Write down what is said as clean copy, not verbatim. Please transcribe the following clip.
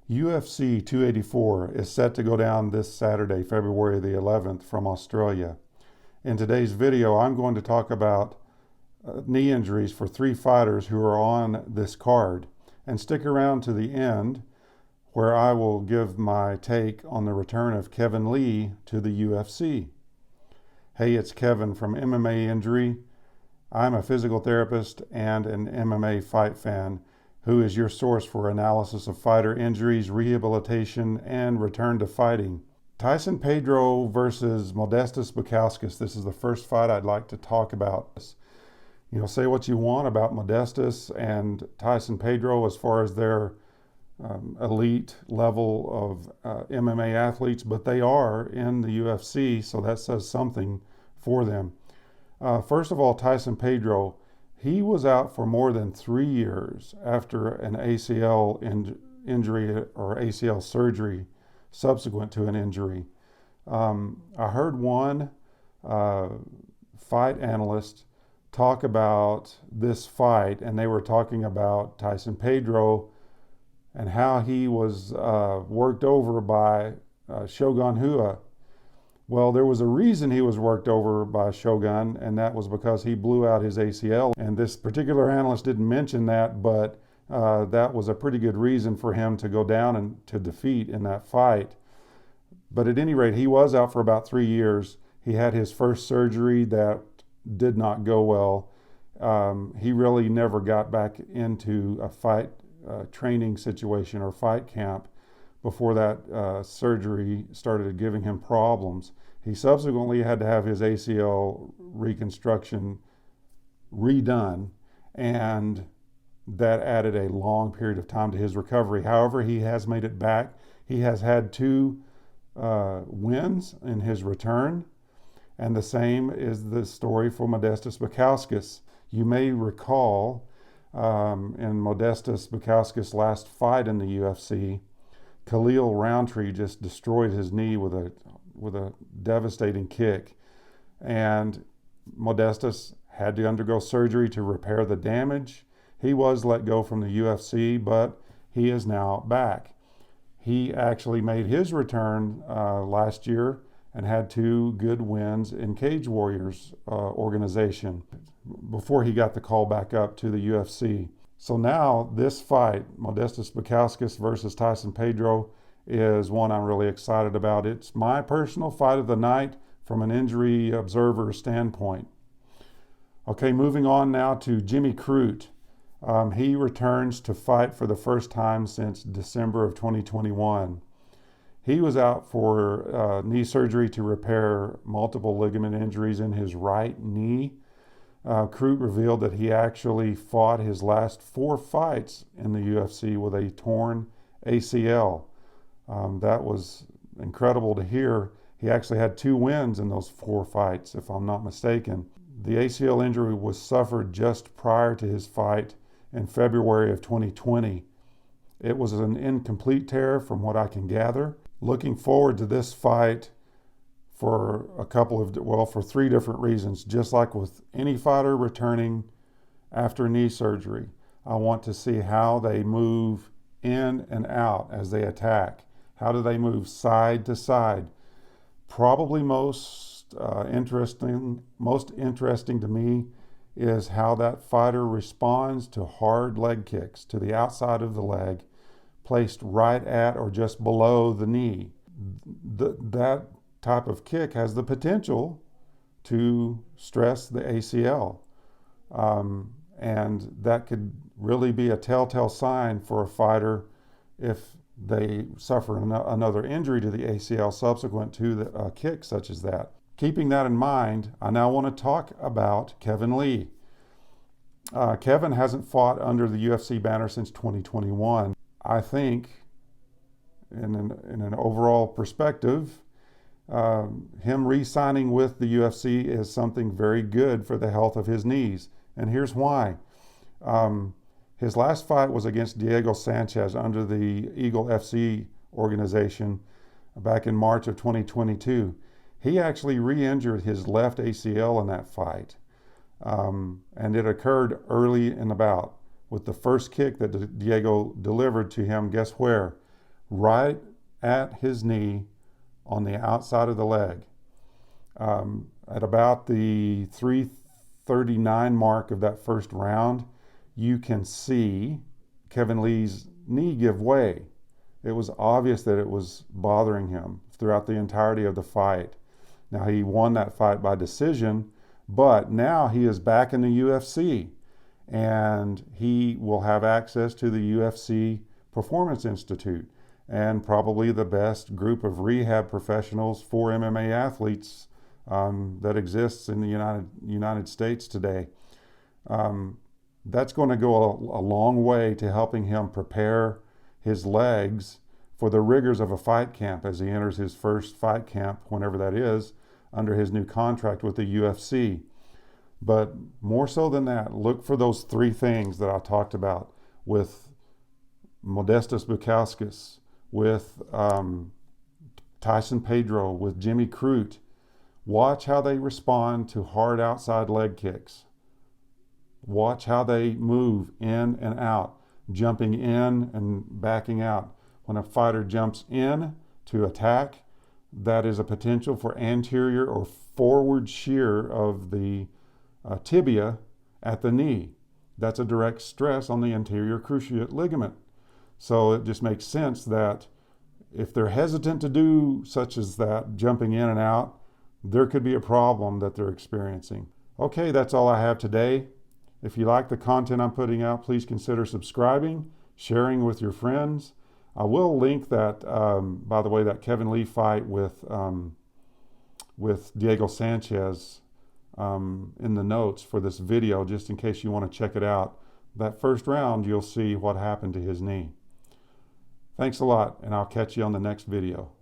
UFC 284 is set to go down this Saturday, February the 11th from Australia. In today's video, I'm going to talk about knee injuries for 3 fighters who are on this card. And stick around to the end where I will give my take on the return of Kevin Lee to the UFC. Hey, it's Kevin from MMA Injury. I'm a physical therapist and an MMA fight fan who is your source for analysis of fighter injuries, rehabilitation, and return to fighting. Tyson Pedro versus Modestas Bukauskas. This is the first fight I'd like to talk about. You know, say what you want about Modestas and Tyson Pedro as far as their elite level of MMA athletes, but they are in the UFC, so that says something for them. First of all, Tyson Pedro, he was out for more than 3 years after an ACL injury or ACL surgery subsequent to an injury. I heard one fight analyst talk about this fight, and they were talking about Tyson Pedro and how he was worked over by Shogun Rua. Well, there was a reason he was worked over by Shogun, and that was because he blew out his ACL. And this particular analyst didn't mention that, but that was a pretty good reason for him to go down and to defeat in that fight. But at any rate, he was out for about 3 years. He had his first surgery that did not go well. He really never got back into a fight training situation or fight camp before that surgery started giving him problems. He subsequently had to have his ACL reconstruction redone, and that added a long period of time to his recovery. However, he has made it back. He has had 2 wins in his return, and the same is the story for Modestas Bukauskas. You may recall in Modestas Bukauskas' last fight in the UFC, Khalil Roundtree just destroyed his knee with a devastating kick, and Modestas had to undergo surgery to repair the damage. He was let go from the UFC, but he is now back. He actually made his return last year and had 2 good wins in Cage Warriors organization before he got the call back up to the UFC. So now this fight, Modestas Bukauskas versus Tyson Pedro, is one I'm really excited about. It's my personal fight of the night from an injury observer standpoint. Okay, moving on now to Jimmy Crute. He returns to fight for the first time since December of 2021. He was out for knee surgery to repair multiple ligament injuries in his right knee. Crute revealed that he actually fought his last 4 fights in the UFC with a torn ACL. That was incredible to hear. He actually had 2 wins in those 4 fights, if I'm not mistaken. The ACL injury was suffered just prior to his fight in February of 2020. It was an incomplete tear from what I can gather. Looking forward to this fight for for 3 different reasons. Just like with any fighter returning after knee surgery, I want to see how they move in and out as they attack. How do they move side to side? Probably most interesting to me is how that fighter responds to hard leg kicks to the outside of the leg, placed right at or just below the knee. That type of kick has the potential to stress the ACL. And that could really be a telltale sign for a fighter if they suffer another injury to the ACL subsequent to a kick such as that. Keeping that in mind, I now want to talk about Kevin Lee. Kevin hasn't fought under the UFC banner since 2021. I think, in an overall perspective, him re-signing with the UFC is something very good for the health of his knees. And here's why. His last fight was against Diego Sanchez under the Eagle FC organization back in March of 2022. He actually re-injured his left ACL in that fight. And it occurred early in the bout with the first kick that Diego delivered to him, guess where? right at his knee on the outside of the leg. At about the 3:39 mark of that first round, you can see Kevin Lee's knee give way. It was obvious that it was bothering him throughout the entirety of the fight. Now, he won that fight by decision, but now he is back in the UFC, and he will have access to the UFC Performance Institute and probably the best group of rehab professionals for MMA athletes that exists in the United States today. That's going to go a long way to helping him prepare his legs for the rigors of a fight camp as he enters his first fight camp, whenever that is, under his new contract with the UFC. But more so than that, look for those three things that I talked about with Pedro-Bukauskas, with Tyson Pedro, with Jimmy Crute. Watch how they respond to hard outside leg kicks. Watch how they move in and out, jumping in and backing out. When a fighter jumps in to attack, that is a potential for anterior or forward shear of the tibia at the knee. That's a direct stress on the anterior cruciate ligament. So it just makes sense that if they're hesitant to do such as that, jumping in and out, there could be a problem that they're experiencing. Okay, that's all I have today. If you like the content I'm putting out, please consider subscribing, sharing with your friends. I will link that, by the way, that Kevin Lee fight with Diego Sanchez in the notes for this video, just in case you want to check it out. That first round, you'll see what happened to his knee. Thanks a lot, and I'll catch you on the next video.